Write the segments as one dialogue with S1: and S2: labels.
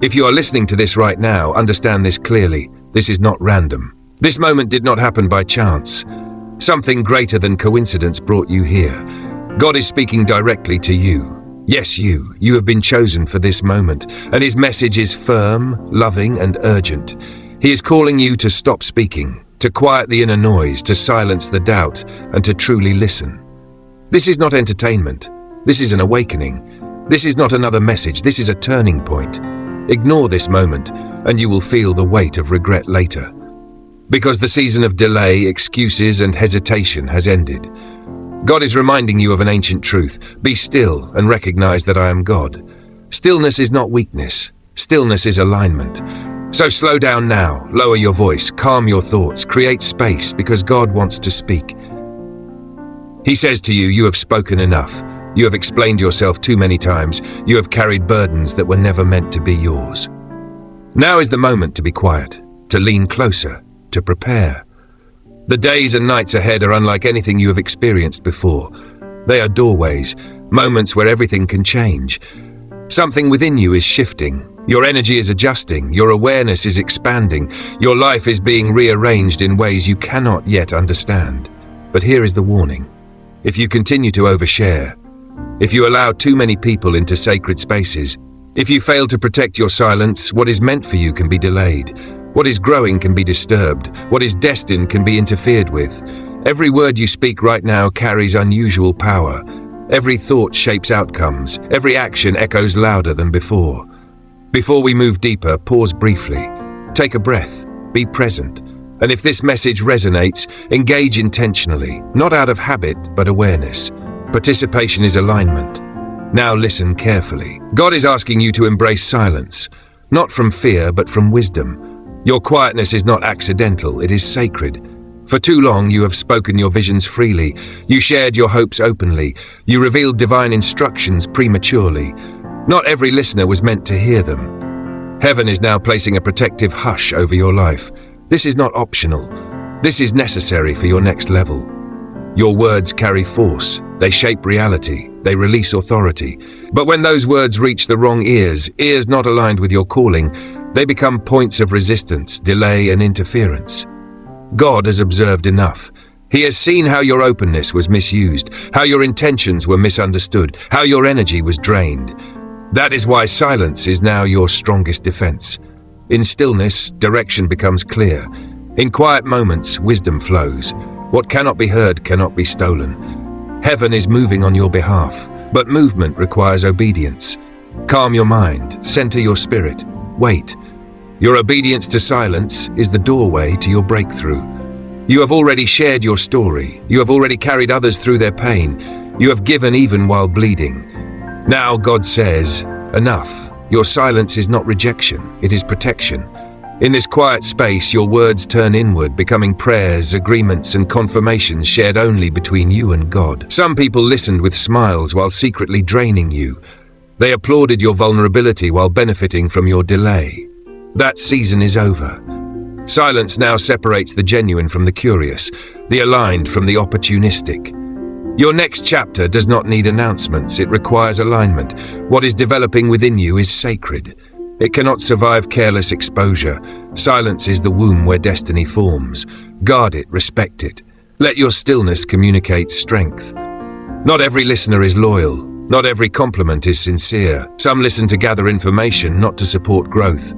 S1: If you are listening to this right now, understand this clearly. This is not random. This moment did not happen by chance. Something greater than coincidence brought you here. God is speaking directly to you. Yes, you. You have been chosen for this moment, and His message is firm, loving, and urgent. He is calling you to stop speaking, to quiet the inner noise, to silence the doubt, and to truly listen. This is not entertainment. This is an awakening. This is not another message. This is a turning point. Ignore this moment, and you will feel the weight of regret later. Because the season of delay, excuses, and hesitation has ended. God is reminding you of an ancient truth. Be still and recognize that I am God. Stillness is not weakness. Stillness is alignment. So slow down now, lower your voice, calm your thoughts, create space, because God wants to speak. He says to you, you have spoken enough. You have explained yourself too many times. You have carried burdens that were never meant to be yours. Now is the moment to be quiet, to lean closer, to prepare. The days and nights ahead are unlike anything you have experienced before. They are doorways, moments where everything can change. Something within you is shifting. Your energy is adjusting. Your awareness is expanding. Your life is being rearranged in ways you cannot yet understand. But here is the warning. If you continue to overshare, if you allow too many people into sacred spaces, if you fail to protect your silence, what is meant for you can be delayed. What is growing can be disturbed. What is destined can be interfered with. Every word you speak right now carries unusual power. Every thought shapes outcomes. Every action echoes louder than before. Before we move deeper, pause briefly. Take a breath. Be present. And if this message resonates, engage intentionally, not out of habit, but awareness. Participation is alignment. Now listen carefully. God is asking you to embrace silence, not from fear, but from wisdom. Your quietness is not accidental, it is sacred. For too long you have spoken your visions freely, you shared your hopes openly, you revealed divine instructions prematurely. Not every listener was meant to hear them. Heaven is now placing a protective hush over your life. This is not optional. This is necessary for your next level. Your words carry force, they shape reality, they release authority. But when those words reach the wrong ears not aligned with your calling, they become points of resistance, delay, and interference. God has observed enough. He has seen how your openness was misused, how your intentions were misunderstood, how your energy was drained. That is why silence is now your strongest defense. In stillness, direction becomes clear. In quiet moments, wisdom flows. What cannot be heard cannot be stolen. Heaven is moving on your behalf, but movement requires obedience. Calm your mind, center your spirit, wait. Your obedience to silence is the doorway to your breakthrough. You have already shared your story. You have already carried others through their pain. You have given even while bleeding. Now God says, enough. Your silence is not rejection, it is protection. In this quiet space, your words turn inward, becoming prayers, agreements, and confirmations shared only between you and God. Some people listened with smiles while secretly draining you. They applauded your vulnerability while benefiting from your delay. That season is over. Silence now separates the genuine from the curious, the aligned from the opportunistic. Your next chapter does not need announcements, it requires alignment. What is developing within you is sacred. It cannot survive careless exposure. Silence is the womb where destiny forms. Guard it, respect it. Let your stillness communicate strength. Not every listener is loyal. Not every compliment is sincere. Some listen to gather information, not to support growth.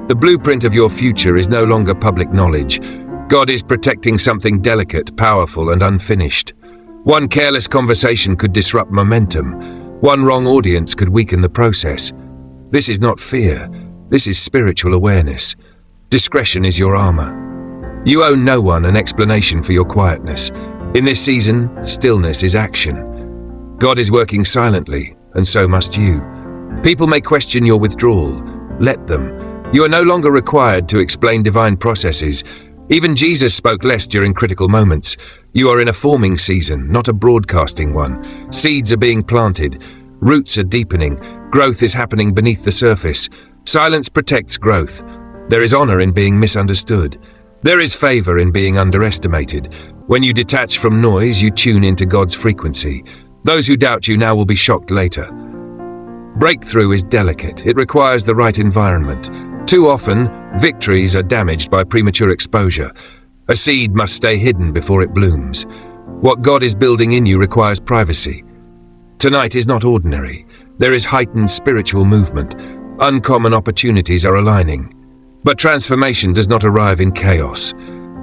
S1: The blueprint of your future is no longer public knowledge. God is protecting something delicate, powerful, and unfinished. One careless conversation could disrupt momentum. One wrong audience could weaken the process. This is not fear. This is spiritual awareness. Discretion is your armor. You owe no one an explanation for your quietness. In this season, stillness is action. God is working silently, and so must you. People may question your withdrawal. Let them. You are no longer required to explain divine processes. Even Jesus spoke less during critical moments. You are in a forming season, not a broadcasting one. Seeds are being planted. Roots are deepening. Growth is happening beneath the surface. Silence protects growth. There is honor in being misunderstood. There is favor in being underestimated. When you detach from noise, you tune into God's frequency. Those who doubt you now will be shocked later. Breakthrough is delicate. It requires the right environment. Too often, victories are damaged by premature exposure. A seed must stay hidden before it blooms. What God is building in you requires privacy. Tonight is not ordinary. There is heightened spiritual movement. Uncommon opportunities are aligning. But transformation does not arrive in chaos.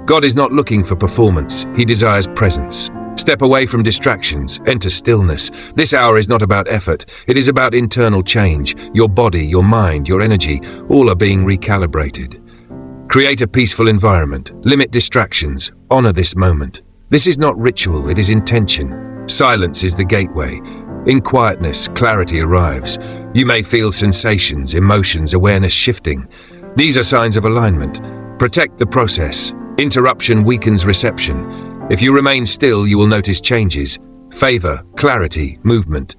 S1: God is not looking for performance. He desires presence. Step away from distractions. Enter stillness. This hour is not about effort. It is about internal change. Your body, your mind, your energy, all are being recalibrated. Create a peaceful environment. Limit distractions. Honor this moment. This is not ritual. It is intention. Silence is the gateway. In quietness, clarity arrives. You may feel sensations, emotions, awareness shifting. These are signs of alignment. Protect the process. Interruption weakens reception. If you remain still, you will notice changes. Favor, clarity, movement.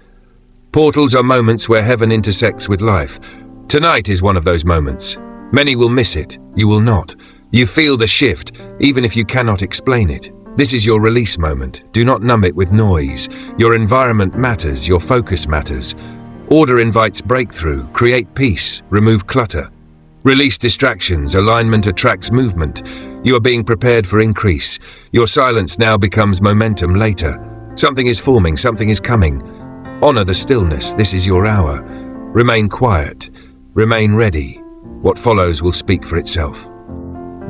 S1: Portals are moments where heaven intersects with life. Tonight is one of those moments. Many will miss it. You will not. You feel the shift, even if you cannot explain it. This is your release moment. Do not numb it with noise. Your environment matters. Your focus matters. Order invites breakthrough. Create peace. Remove clutter. Release distractions. Alignment attracts movement. You are being prepared for increase. Your silence now becomes momentum later. Something is forming. Something is coming. Honor the stillness. This is your hour. Remain quiet. Remain ready. What follows will speak for itself.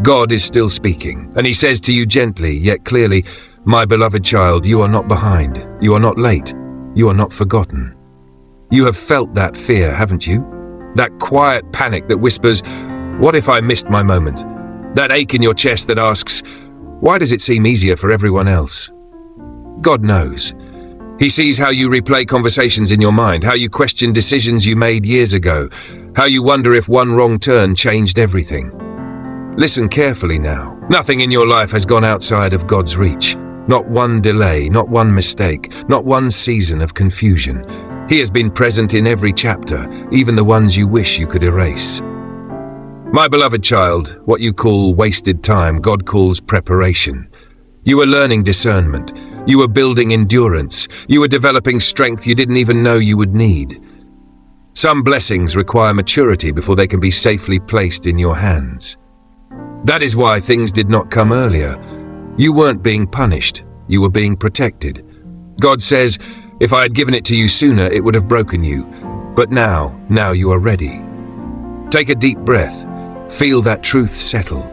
S1: God is still speaking, and he says to you gently yet clearly, "My beloved child, you are not behind. You are not late. You are not forgotten." You have felt that fear, haven't you? That quiet panic that whispers, "What if I missed my moment?" That ache in your chest that asks, "Why does it seem easier for everyone else?" God knows. He sees how you replay conversations in your mind, how you question decisions you made years ago, how you wonder if one wrong turn changed everything. Listen carefully now. Nothing in your life has gone outside of God's reach. Not one delay, not one mistake, not one season of confusion. He has been present in every chapter, even the ones you wish you could erase. My beloved child, what you call wasted time, God calls preparation. You are learning discernment. You are building endurance. You are developing strength you didn't even know you would need. Some blessings require maturity before they can be safely placed in your hands. That is why things did not come earlier. You weren't being punished. You were being protected. God says, if I had given it to you sooner, it would have broken you. But now you are ready. Take a deep breath. Feel that truth settle.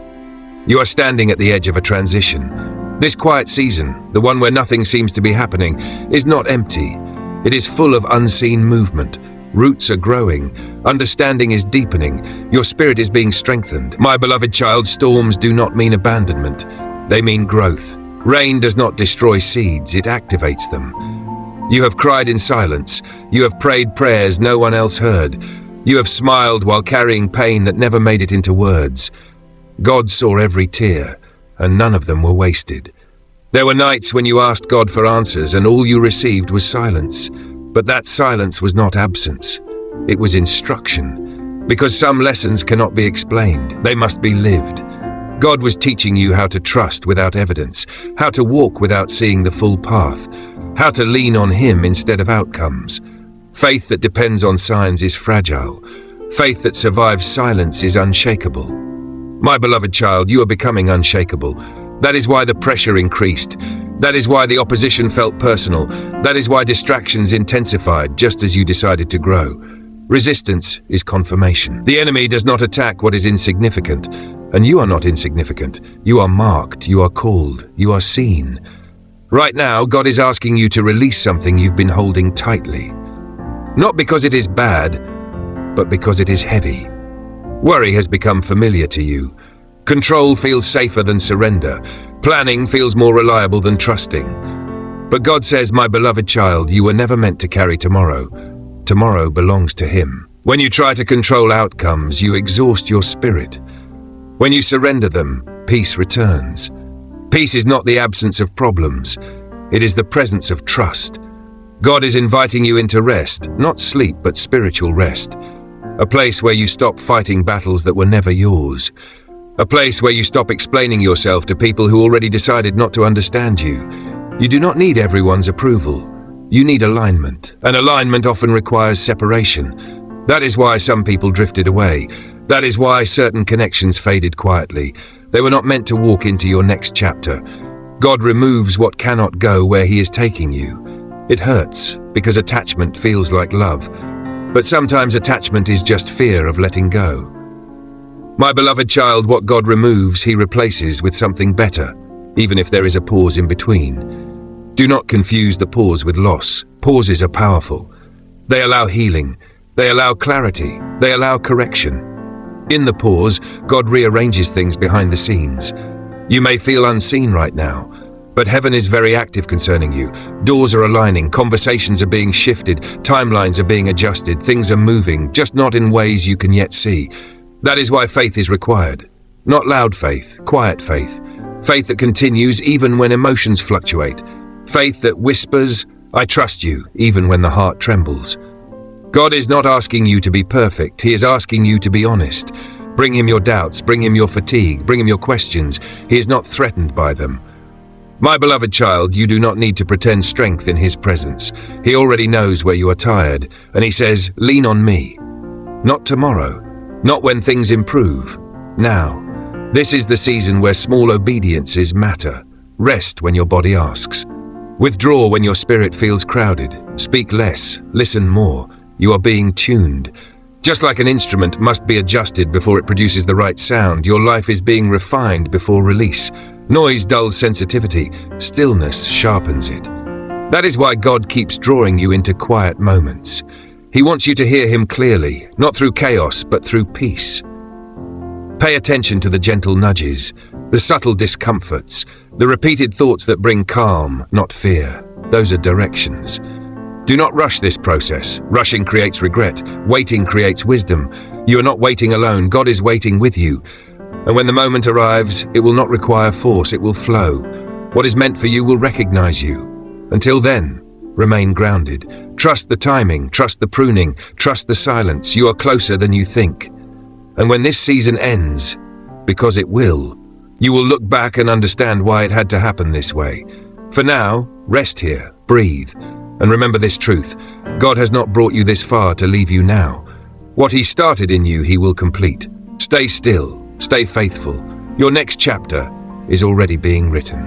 S1: You are standing at the edge of a transition. This quiet season, the one where nothing seems to be happening, is not empty. It is full of unseen movement. Roots are growing. Understanding is deepening. Your spirit is being strengthened. My beloved child, storms do not mean abandonment. They mean growth. Rain does not destroy seeds, it activates them. You have cried in silence. You have prayed prayers no one else heard. You have smiled while carrying pain that never made it into words. God saw every tear, and none of them were wasted. There were nights when you asked God for answers, and all you received was silence. But that silence was not absence. It was instruction. Because some lessons cannot be explained. They must be lived. God was teaching you how to trust without evidence, how to walk without seeing the full path, how to lean on Him instead of outcomes. Faith that depends on signs is fragile. Faith that survives silence is unshakable. My beloved child, you are becoming unshakable. That is why the pressure increased. That is why the opposition felt personal. That is why distractions intensified just as you decided to grow. Resistance is confirmation. The enemy does not attack what is insignificant, and you are not insignificant. You are marked, you are called, you are seen. Right now, God is asking you to release something you've been holding tightly. Not because it is bad, but because it is heavy. Worry has become familiar to you. Control feels safer than surrender. Planning feels more reliable than trusting. But God says, my beloved child, you were never meant to carry tomorrow. Tomorrow belongs to Him. When you try to control outcomes, you exhaust your spirit. When you surrender them, peace returns. Peace is not the absence of problems. It is the presence of trust. God is inviting you into rest, not sleep, but spiritual rest. A place where you stop fighting battles that were never yours. A place where you stop explaining yourself to people who already decided not to understand you. You do not need everyone's approval. You need alignment, and alignment often requires separation. That is why some people drifted away. That is why certain connections faded quietly. They were not meant to walk into your next chapter. God removes what cannot go where He is taking you. It hurts, because attachment feels like love. But sometimes attachment is just fear of letting go. My beloved child, what God removes, He replaces with something better, even if there is a pause in between. Do not confuse the pause with loss. Pauses are powerful. They allow healing. They allow clarity. They allow correction. In the pause, God rearranges things behind the scenes. You may feel unseen right now, but heaven is very active concerning you. Doors are aligning, conversations are being shifted, timelines are being adjusted, things are moving, just not in ways you can yet see. That is why faith is required. Not loud faith, quiet faith. Faith that continues even when emotions fluctuate. Faith that whispers, "I trust you," even when the heart trembles. God is not asking you to be perfect. He is asking you to be honest. Bring Him your doubts, bring Him your fatigue, bring Him your questions. He is not threatened by them. My beloved child, you do not need to pretend strength in His presence. He already knows where you are tired, and He says, "Lean on me." Not tomorrow, not when things improve. Now. This is the season where small obediences matter. Rest when your body asks. Withdraw when your spirit feels crowded. Speak less, listen more. You are being tuned. Just like an instrument must be adjusted before it produces the right sound, your life is being refined before release. Noise dulls sensitivity, stillness sharpens it. That is why God keeps drawing you into quiet moments. He wants you to hear Him clearly, not through chaos, but through peace. Pay attention to the gentle nudges, the subtle discomforts, the repeated thoughts that bring calm, not fear. Those are directions. Do not rush this process. Rushing creates regret. Waiting creates wisdom. You are not waiting alone. God is waiting with you. And when the moment arrives, it will not require force. It will flow. What is meant for you will recognize you. Until then, remain grounded. Trust the timing. Trust the pruning. Trust the silence. You are closer than you think. And when this season ends, because it will, you will look back and understand why it had to happen this way. For now, rest here, breathe, and remember this truth. God has not brought you this far to leave you now. What He started in you, He will complete. Stay still, stay faithful. Your next chapter is already being written.